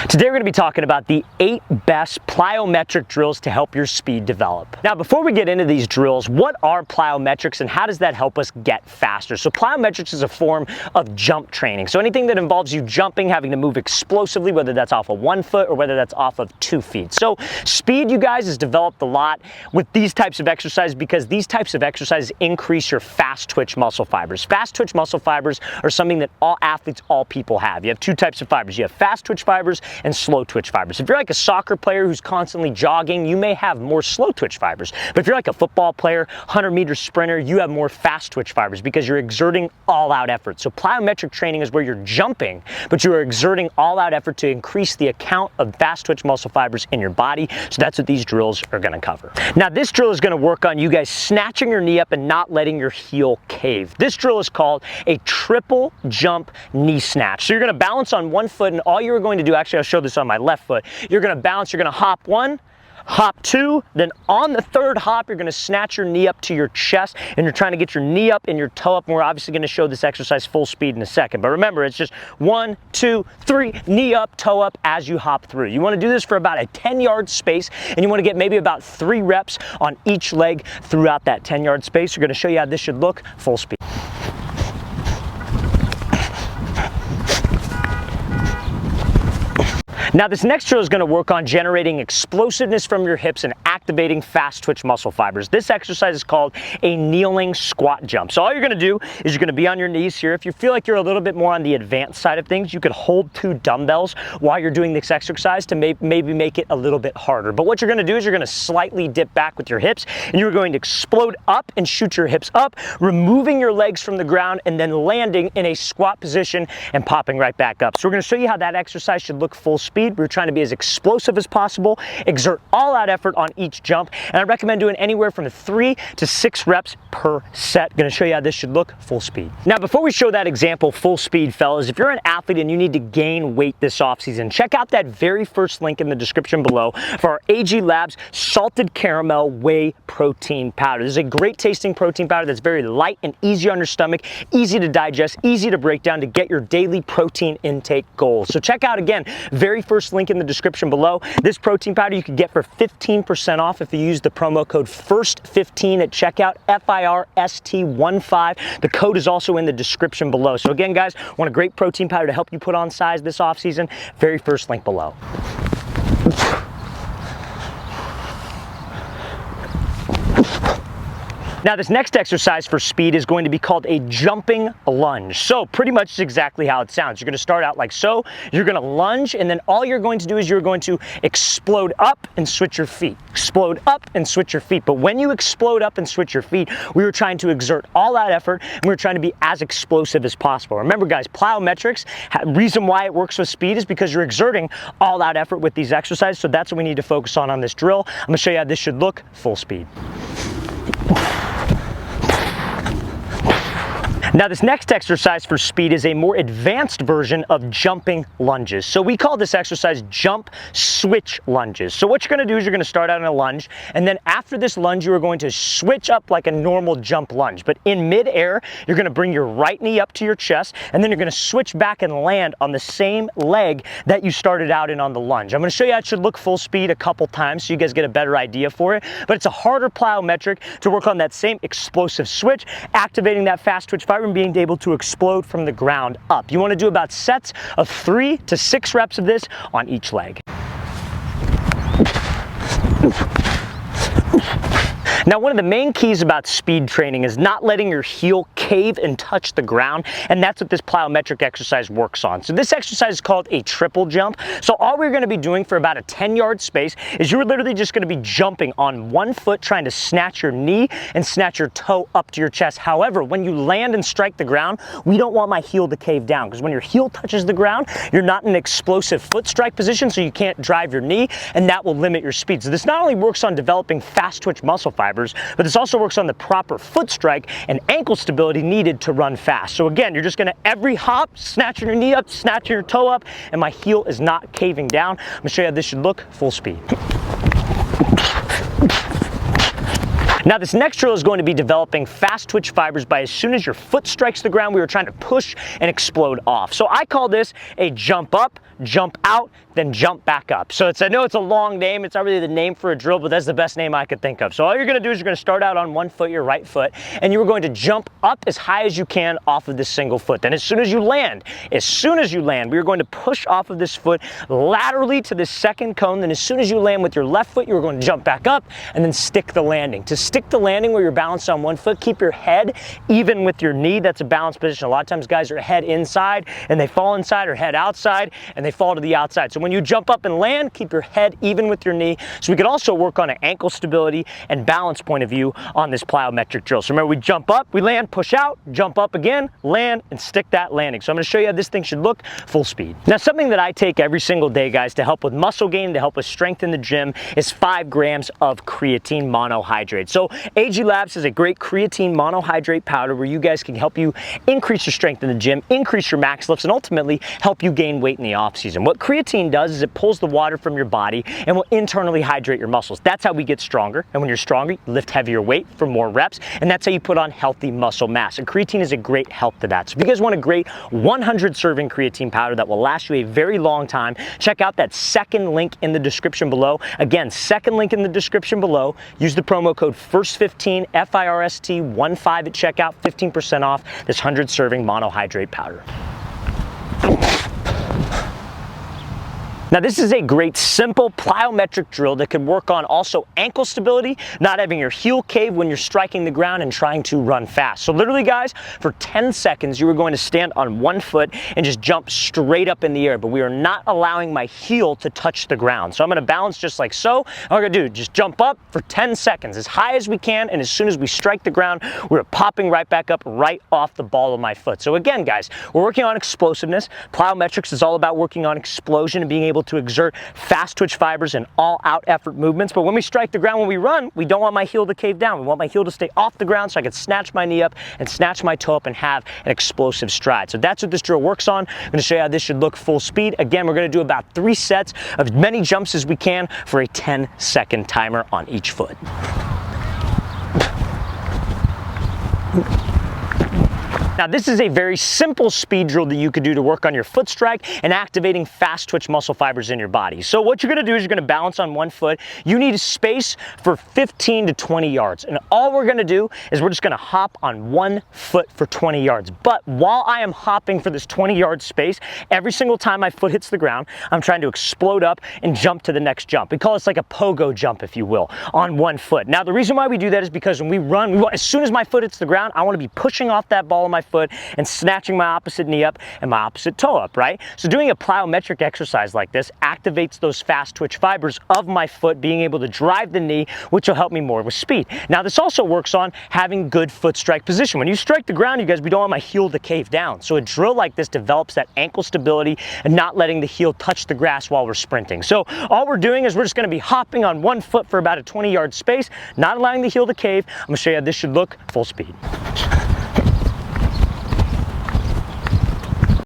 Today we're going to be talking about the 8 best plyometric drills to help your speed develop. Now before we get into these drills, what are plyometrics and how does that help us get faster? So plyometrics is a form of jump training. So anything that involves you jumping, having to move explosively, whether that's off of 1 foot or whether that's off of 2 feet. So speed, you guys, is developed a lot with these types of exercises because these types of exercises increase your fast twitch muscle fibers. Fast twitch muscle fibers are something that all athletes, all people have. You have 2 types of fibers. You have fast twitch fibers and slow twitch fibers. If you're like a soccer player who's constantly jogging, you may have more slow twitch fibers. But if you're like a football player, 100-meter sprinter, you have more fast twitch fibers because you're exerting all-out effort. So plyometric training is where you're jumping, but you are exerting all-out effort to increase the amount of fast twitch muscle fibers in your body. So that's what these drills are going to cover. Now this drill is going to work on you guys snatching your knee up and not letting your heel cave. This drill is called a triple jump knee snatch. So you're going to balance on 1 foot, and all you're going to do, actually I'll show this on my left foot, you're going to balance, you're going to hop 1, hop 2, then on the 3rd hop, you're going to snatch your knee up to your chest, and you're trying to get your knee up and your toe up, and we're obviously going to show this exercise full speed in a second. But remember, it's just 1, 2, 3, knee up, toe up as you hop through. You want to do this for about a 10-yard space, and you want to get maybe about 3 reps on each leg throughout that 10-yard space. We're going to show you how this should look full speed. Now this next drill is going to work on generating explosiveness from your hips and activating fast twitch muscle fibers. This exercise is called a kneeling squat jump. So all you're going to do is you're going to be on your knees here. If you feel like you're a little bit more on the advanced side of things, you could hold 2 dumbbells while you're doing this exercise to maybe make it a little bit harder. But what you're going to do is you're going to slightly dip back with your hips, and you're going to explode up and shoot your hips up, removing your legs from the ground and then landing in a squat position and popping right back up. So we're going to show you how that exercise should look full speed. We're trying to be as explosive as possible, exert all out effort on each jump, and I recommend doing anywhere from 3 to 6 reps per set. Going to show you how this should look full speed. Now before we show that example full speed, fellas, if you're an athlete and you need to gain weight this offseason, check out that very first link in the description below for our AG Labs salted caramel whey protein powder. This is a great tasting protein powder that's very light and easy on your stomach, easy to digest, easy to break down to get your daily protein intake goals. So check out, again, very first link in the description below. This protein powder you can get for 15% off if you use the promo code FIRST15 at checkout, FIRST15. The code is also in the description below. So again, guys, want a great protein powder to help you put on size this off season? Very first link below. Now this next exercise for speed is going to be called a jumping lunge. So pretty much it's exactly how it sounds. You're going to start out like so, you're going to lunge, and then all you're going to do is you're going to explode up and switch your feet. Explode up and switch your feet. But when you explode up and switch your feet, we were trying to exert all out effort, and we were trying to be as explosive as possible. Remember guys, plyometrics, reason why it works with speed is because you're exerting all out effort with these exercises, so that's what we need to focus on this drill. I'm going to show you how this should look full speed. Now this next exercise for speed is a more advanced version of jumping lunges. So we call this exercise jump switch lunges. So what you're going to do is you're going to start out in a lunge, and then after this lunge you are going to switch up like a normal jump lunge. But in mid-air you're going to bring your right knee up to your chest, and then you're going to switch back and land on the same leg that you started out in on the lunge. I'm going to show you how it should look full speed a couple times so you guys get a better idea for it. But it's a harder plyometric to work on that same explosive switch, activating that fast twitch fiber and being able to explode from the ground up. You want to do about sets of 3 to 6 reps of this on each leg. Now, one of the main keys about speed training is not letting your heel cave and touch the ground, and that's what this plyometric exercise works on. So this exercise is called a triple jump. So all we're going to be doing for about a 10-yard space is you're literally just going to be jumping on 1 foot, trying to snatch your knee and snatch your toe up to your chest. However, when you land and strike the ground, we don't want my heel to cave down, because when your heel touches the ground, you're not in an explosive foot strike position, so you can't drive your knee, and that will limit your speed. So this not only works on developing fast twitch muscle fibers, but this also works on the proper foot strike and ankle stability needed to run fast. So again, you're just going to every hop, snatching your knee up, snatching your toe up, and my heel is not caving down. I'm going to show you how this should look full speed. Now this next drill is going to be developing fast twitch fibers by as soon as your foot strikes the ground, we are trying to push and explode off. So I call this a jump up, jump out, then jump back up. So I know it's a long name, it's not really the name for a drill, but that's the best name I could think of. So all you're gonna do is you're gonna start out on one foot, your right foot, and you're going to jump up as high as you can off of this single foot. Then as soon as you land, we are going to push off of this foot laterally to the second cone. Then as soon as you land with your left foot, you're going to jump back up and then stick the landing. To stick the landing where you're balanced on one foot, keep your head even with your knee. That's a balanced position. A lot of times guys are head inside and they fall inside, or head outside and they fall to the outside. So when you jump up and land, keep your head even with your knee. So we could also work on an ankle stability and balance point of view on this plyometric drill. So remember, we jump up, we land, push out, jump up again, land, and stick that landing. So I'm gonna show you how this thing should look full speed. Now, something that I take every single day, guys, to help with muscle gain, to help with strength in the gym, is 5 grams of creatine monohydrate. So AG Labs has a great creatine monohydrate powder where you guys can help you increase your strength in the gym, increase your max lifts, and ultimately help you gain weight in the off season. What creatine does is it pulls the water from your body and will internally hydrate your muscles. That's how we get stronger. And when you're stronger, you lift heavier weight for more reps, and that's how you put on healthy muscle mass. And creatine is a great help to that. So if you guys want a great 100 serving creatine powder that will last you a very long time, check out that second link in the description below. Again, second link in the description below. Use the promo code FIRST15, FIRST15 at checkout, 15% off this 100 serving monohydrate powder. Now, this is a great simple plyometric drill that can work on also ankle stability, not having your heel cave when you're striking the ground and trying to run fast. So literally, guys, for 10 seconds, you are going to stand on one foot and just jump straight up in the air, but we are not allowing my heel to touch the ground. So I'm gonna balance just like so. All we're gonna do, just jump up for 10 seconds, as high as we can, and as soon as we strike the ground, we're popping right back up right off the ball of my foot. So again, guys, we're working on explosiveness. Plyometrics is all about working on explosion and being able to exert fast twitch fibers and all out effort movements. But when we strike the ground, when we run, we don't want my heel to cave down. We want my heel to stay off the ground so I can snatch my knee up and snatch my toe up and have an explosive stride. So that's what this drill works on. I'm going to show you how this should look full speed. Again, we're going to do about 3 sets of as many jumps as we can for a 10-second timer on each foot. Now, this is a very simple speed drill that you could do to work on your foot strike and activating fast twitch muscle fibers in your body. So what you're gonna do is you're gonna balance on one foot. You need space for 15 to 20 yards. And all we're gonna do is we're just gonna hop on one foot for 20 yards. But while I am hopping for this 20-yard space, every single time my foot hits the ground, I'm trying to explode up and jump to the next jump. We call this like a pogo jump, if you will, on one foot. Now, the reason why we do that is because when we run, as soon as my foot hits the ground, I wanna be pushing off that ball of my foot and snatching my opposite knee up and my opposite toe up, right? So doing a plyometric exercise like this activates those fast twitch fibers of my foot, being able to drive the knee, which will help me more with speed. Now, this also works on having good foot strike position. When you strike the ground, you guys, we don't want my heel to cave down. So a drill like this develops that ankle stability and not letting the heel touch the grass while we're sprinting. So all we're doing is we're just gonna be hopping on one foot for about a 20-yard space, not allowing the heel to cave. I'm gonna show you how this should look full speed.